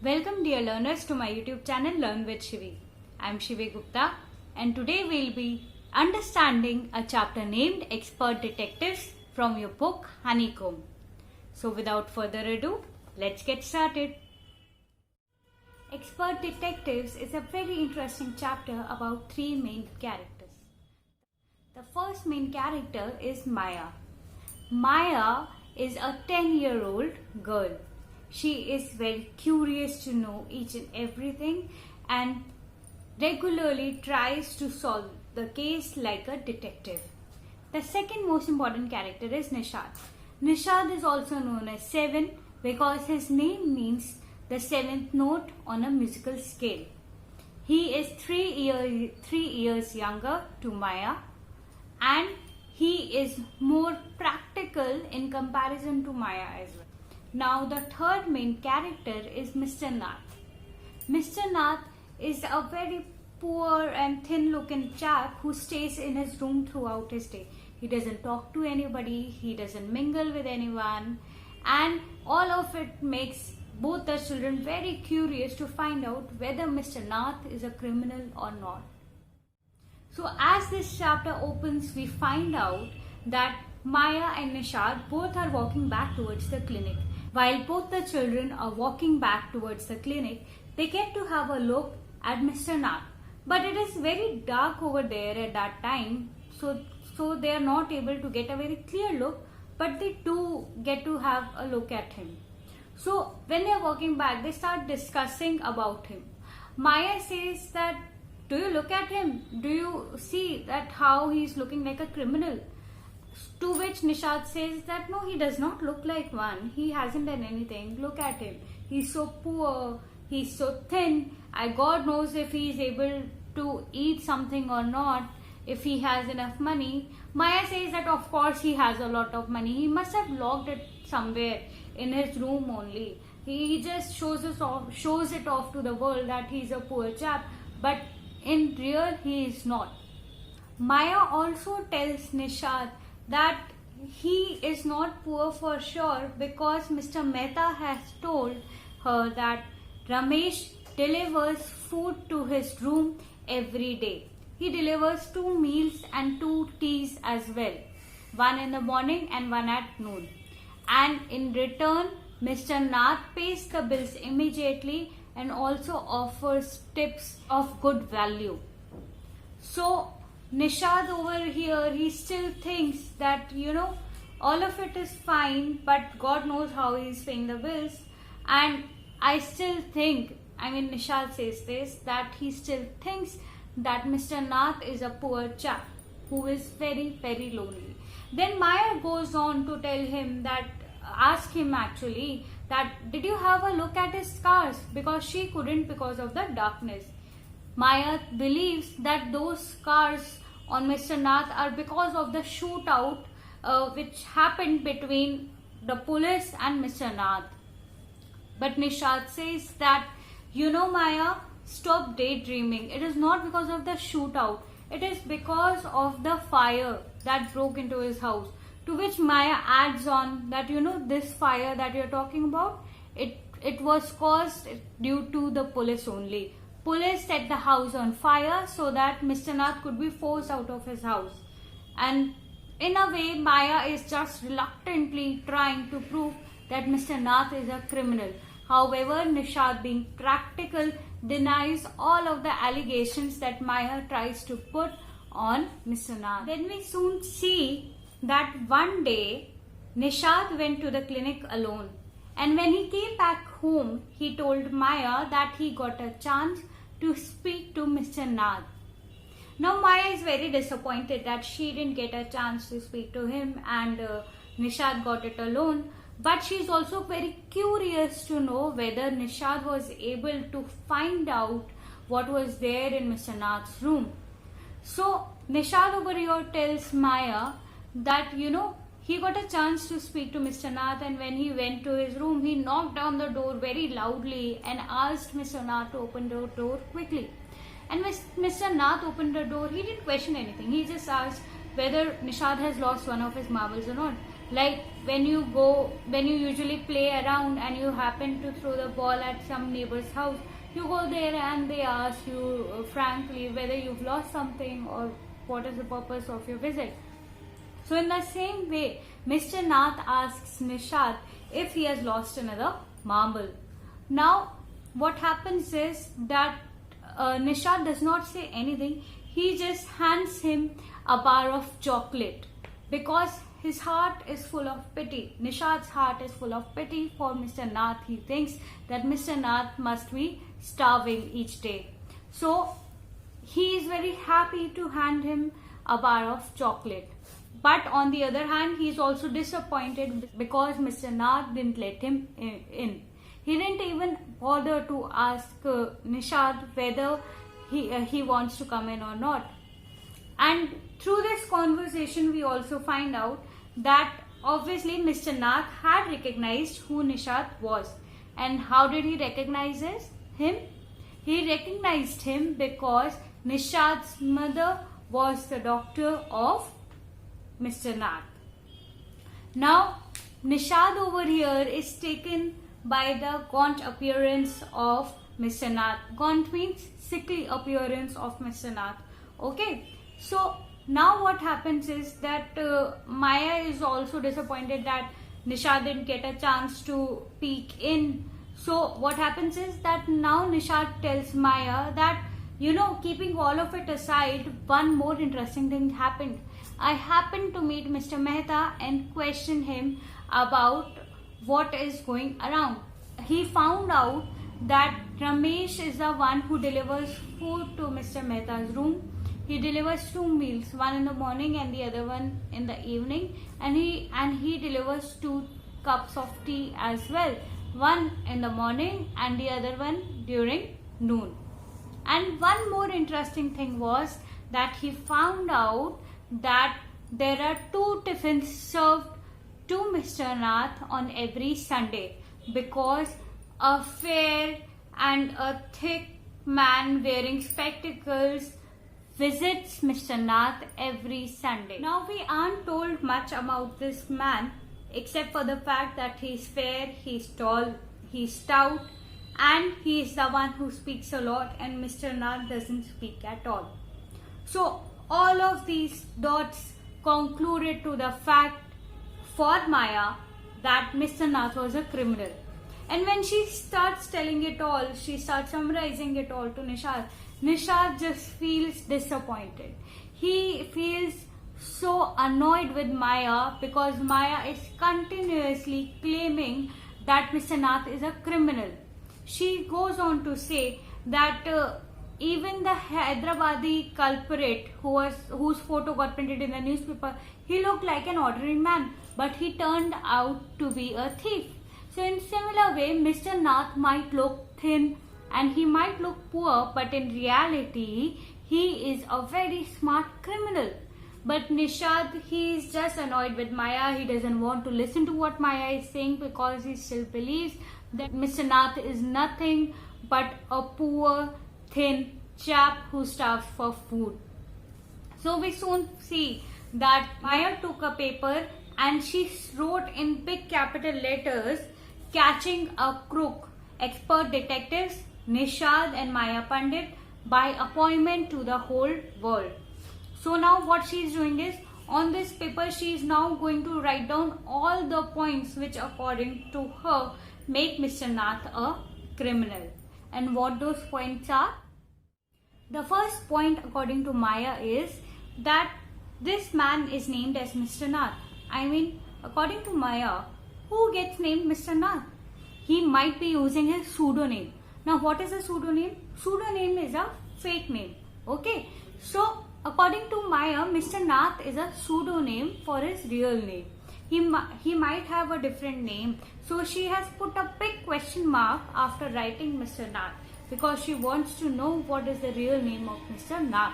Welcome dear learners to my YouTube channel Learn with Shivi. I am Shivi Gupta and today we will be understanding a chapter named Expert Detectives from your book Honeycomb. So without further ado, let's get started. Expert Detectives is a very interesting chapter about three main characters. The first main character is Maya. Maya is a 10-year-old girl. She is very curious to know each and everything and regularly tries to solve the case like a detective. The second most important character is Nishad. Nishad is also known as Seven because his name means the seventh note on a musical scale. He is 3 years younger to Maya and he is more practical in comparison to Maya as well. Now the third main character is Mr. Nath. Mr. Nath is a very poor and thin looking chap who stays in his room throughout his day. He doesn't talk to anybody, he doesn't mingle with anyone, and all of it makes both the children very curious to find out whether Mr. Nath is a criminal or not. So as this chapter opens, we find out that Maya and Nishad both are walking back towards the clinic. While both the children are walking back towards the clinic, they get to have a look at Mr. Nath. But it is very dark over there at that time, so they are not able to get a very clear look, but they do get to have a look at him. So when they are walking back, they start discussing about him. Maya says that, do you look at him? Do you see that how he is looking like a criminal? To which Nishad says that no, he does not look like one. He hasn't done anything. Look at him. He's so poor. He's so thin. God knows if he is able to eat something or not, if he has enough money. Maya says that of course he has a lot of money. He must have locked it somewhere in his room only. He just shows it off to the world that he's a poor chap. But in real, he is not. Maya also tells Nishad that he is not poor for sure because Mr. Mehta has told her that Ramesh delivers food to his room every day. He delivers 2 meals and 2 teas as well, one in the morning and one at noon. And in return, Mr. Nath pays the bills immediately and also offers tips of good value. So Nishad over here, he still thinks that, all of it is fine, but God knows how he is paying the bills. And I still think, Nishad says this, that he still thinks that Mr. Nath is a poor chap who is very, very lonely. Then Maya goes on to tell him that, ask him actually, that did you have a look at his scars? Because she couldn't because of the darkness. Maya believes that those scars on Mr. Nath are because of the shootout which happened between the police and Mr. Nath. But Nishad says that, Maya, stop daydreaming. It is not because of the shootout. It is because of the fire that broke into his house. To which Maya adds on that, this fire that you're talking about, it was caused due to the police only. Police set the house on fire so that Mr. Nath could be forced out of his house. And in a way, Maya is just reluctantly trying to prove that Mr. Nath is a criminal. However, Nishad, being practical, denies all of the allegations that Maya tries to put on Mr. Nath. Then we soon see that one day, Nishad went to the clinic alone. And when he came back home, he told Maya that he got a chance to speak to Mr. Nath. Now Maya is very disappointed that she didn't get a chance to speak to him and Nishad got it alone. But she is also very curious to know whether Nishad was able to find out what was there in Mr. Nath's room. So Nishad over here tells Maya that, he got a chance to speak to Mr. Nath, and when he went to his room, he knocked on the door very loudly and asked Mr. Nath to open the door quickly. And when Mr. Nath opened the door, he didn't question anything. He just asked whether Nishad has lost one of his marbles or not. Like when you usually play around and you happen to throw the ball at some neighbor's house, you go there and they ask you frankly whether you've lost something or what is the purpose of your visit. So in the same way, Mr. Nath asks Nishad if he has lost another marble. Now what happens is that Nishad does not say anything. He just hands him a bar of chocolate because his heart is full of pity. Nishad's heart is full of pity for Mr. Nath. He thinks that Mr. Nath must be starving each day. So he is very happy to hand him a bar of chocolate. But on the other hand, he is also disappointed because Mr. Nath didn't let him in. He didn't even bother to ask Nishad whether he wants to come in or not. And through this conversation, we also find out that obviously Mr. Nath had recognized who Nishad was. And how did he recognize him? He recognized him because Nishad's mother was the doctor of Mr. Nath. Now, Nishad over here is taken by the gaunt appearance of Mr. Nath. Gaunt means sickly appearance of Mr. Nath. Okay, so now what happens is that Maya is also disappointed that Nishad didn't get a chance to peek in. So what happens is that now Nishad tells Maya that, keeping all of it aside, one more interesting thing happened. I happened to meet Mr. Mehta and question him about what is going around. He found out that Ramesh is the one who delivers food to Mr. Mehta's room. He delivers 2 meals, one in the morning and the other one in the evening, and he delivers 2 cups of tea as well, one in the morning and the other one during noon. And one more interesting thing was that he found out that there are 2 tiffins served to Mr. Nath on every Sunday because a fair and a thick man wearing spectacles visits Mr. Nath every Sunday. Now we aren't told much about this man except for the fact that he's fair, he's tall, he's stout, and he's the one who speaks a lot, and Mr. Nath doesn't speak at all. So all of these dots concluded to the fact for Maya that Mr. Nath was a criminal. And when she starts telling it all, she starts summarizing it all to Nishad. Nishad just feels disappointed. He feels so annoyed with Maya because Maya is continuously claiming that Mr. Nath is a criminal. She goes on to say that even the Hyderabadi culprit whose photo got printed in the newspaper, he looked like an ordinary man, but he turned out to be a thief. So in similar way, Mr. Nath might look thin and he might look poor, but in reality, he is a very smart criminal. But Nishad, he is just annoyed with Maya. He doesn't want to listen to what Maya is saying because he still believes that Mr. Nath is nothing but a poor, thin chap who starves for food. So we soon see that Maya took a paper and she wrote in big capital letters, "Catching a crook, expert detectives Nishad and Maya Pandit by appointment to the whole world." So now what she is doing is, on this paper she is now going to write down all the points which according to her make Mr. Nath a criminal. And what those points are? The first point according to Maya is that this man is named as Mr. Nath. I mean, according to Maya, who gets named Mr. Nath? He might be using his pseudonym. Now what is a pseudonym? Pseudonym is a fake name. Okay. So according to Maya, Mr. Nath is a pseudonym for his real name. He might have a different name. So she has put a big question mark after writing Mr. Nath because she wants to know what is the real name of Mr. Nath.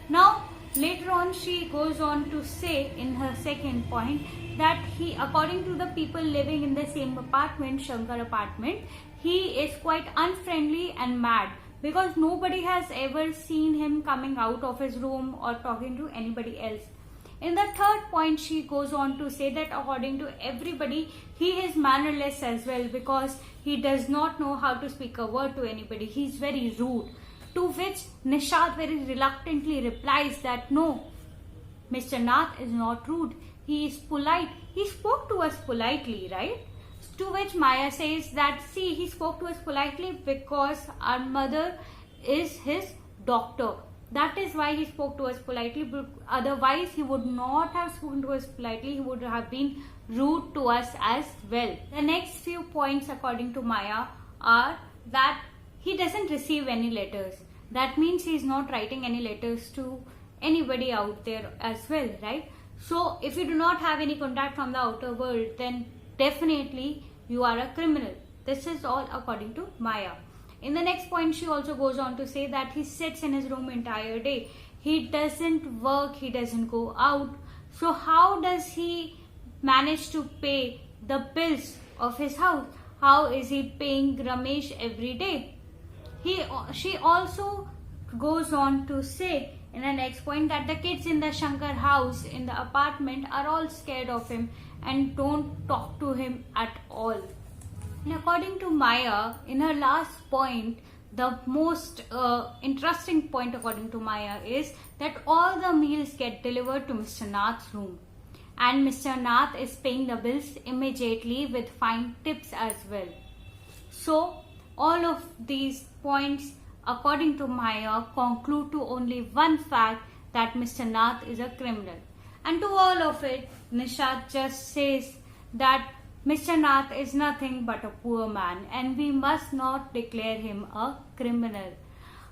Now later on she goes on to say in her second point that he, according to the people living in the same apartment, Shankar apartment, he is quite unfriendly and mad because nobody has ever seen him coming out of his room or talking to anybody else. In the third point, she goes on to say that according to everybody, he is mannerless as well because he does not know how to speak a word to anybody. He is very rude. To which Nishad very reluctantly replies that no, Mr. Nath is not rude. He is polite. He spoke to us politely, right? To which Maya says that see, he spoke to us politely because our mother is his doctor. That is why he spoke to us politely. But otherwise, he would not have spoken to us politely. He would have been rude to us as well. The next few points, according to Maya, are that he doesn't receive any letters. That means he is not writing any letters to anybody out there as well, right? So, if you do not have any contact from the outer world, then definitely you are a criminal. This is all according to Maya. In the next point, she also goes on to say that he sits in his room entire day. He doesn't work, he doesn't go out. So how does he manage to pay the bills of his house? How is he paying Ramesh every day? She also goes on to say in the next point that the kids in the Shankar house, in the apartment, are all scared of him and don't talk to him at all. And according to Maya, in her last point, the most interesting point according to Maya is that all the meals get delivered to Mr. Nath's room. And Mr. Nath is paying the bills immediately with fine tips as well. So, all of these points, according to Maya, conclude to only one fact, that Mr. Nath is a criminal. And to all of it, Nishad just says that Mr. Nath is nothing but a poor man and we must not declare him a criminal.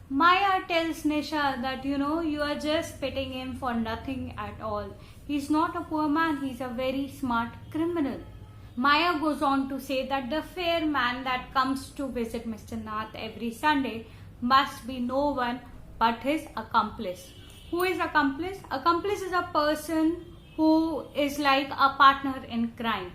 Maya tells Nisha that you are just pitting him for nothing at all. He's not a poor man, he's a very smart criminal. Maya goes on to say that the fair man that comes to visit Mr. Nath every Sunday must be no one but his accomplice. Who is accomplice? Accomplice is a person who is like a partner in crime.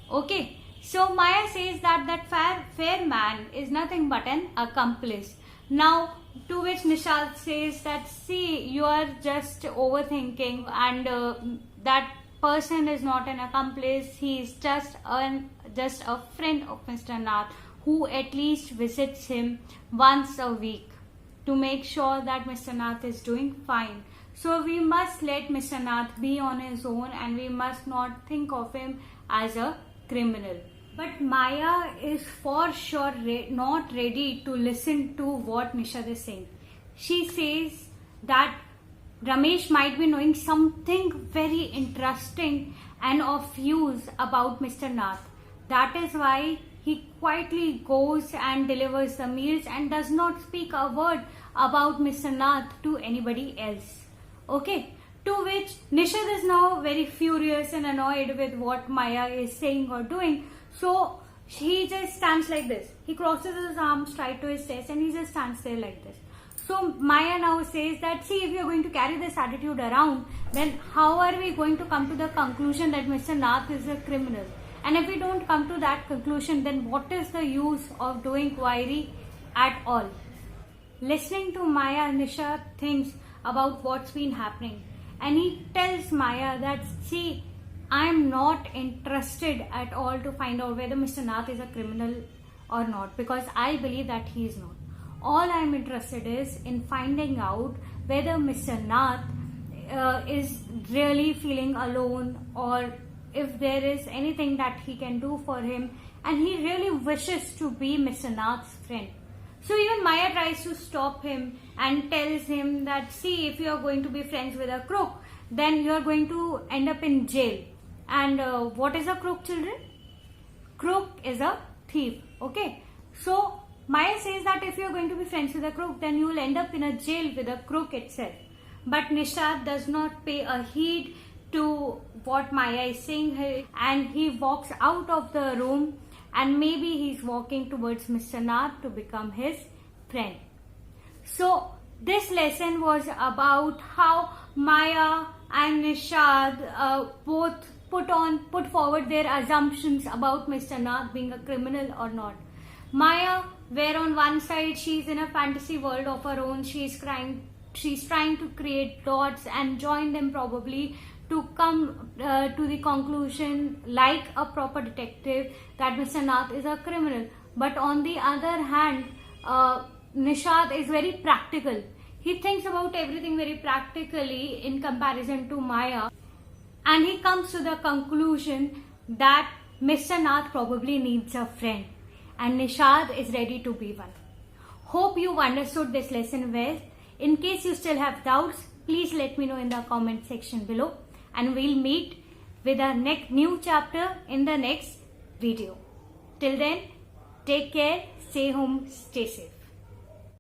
Okay, so Maya says that fair man is nothing but an accomplice. Now, to which Nishad says that see, you are just overthinking and that person is not an accomplice. He is just a friend of Mr. Nath who at least visits him once a week to make sure that Mr. Nath is doing fine. So we must let Mr. Nath be on his own and we must not think of him as a criminal. But Maya is for sure not ready to listen to what Nishad is saying. She says that Ramesh might be knowing something very interesting and of use about Mr. Nath. That is why he quietly goes and delivers the meals and does not speak a word about Mr. Nath to anybody else. Okay, to which Nishad is now very furious and annoyed with what Maya is saying or doing. So he just stands like this. He crosses his arms straight to his chest and he just stands there like this. So Maya now says that see, if you are going to carry this attitude around, then how are we going to come to the conclusion that Mr. Nath is a criminal? And if we don't come to that conclusion, then what is the use of doing inquiry at all? Listening to Maya, Nisha thinks about what's been happening. And he tells Maya that see, I am not interested at all to find out whether Mr. Nath is a criminal or not, because I believe that he is not. All I am interested is in finding out whether Mr. Nath is really feeling alone, or if there is anything that he can do for him and he really wishes to be Mr. Nath's friend. So even Maya tries to stop him and tells him that see, if you are going to be friends with a crook, then you are going to end up in jail. And what is a crook, children? Crook is a thief. Okay, so Maya says that if you are going to be friends with a crook, then you will end up in a jail with a crook itself. But Nishad does not pay a heed to what Maya is saying, and he walks out of the room, and maybe he's walking towards Mr. Nath to become his friend. So this lesson was about how Maya and Nishad both put forward their assumptions about Mr. Nath being a criminal or not. Maya, where on one side she's in a fantasy world of her own, she's trying to create dots and join them probably to come to the conclusion, like a proper detective, that Mr. Nath is a criminal. But on the other hand, Nishad is very practical. He thinks about everything very practically in comparison to Maya, and he comes to the conclusion that Mr. Nath probably needs a friend and Nishad is ready to be one. Hope you've understood this lesson well. In case you still have doubts, please let me know in the comment section below, and we'll meet with a new chapter in the next video. Till then, take care, stay home, stay safe.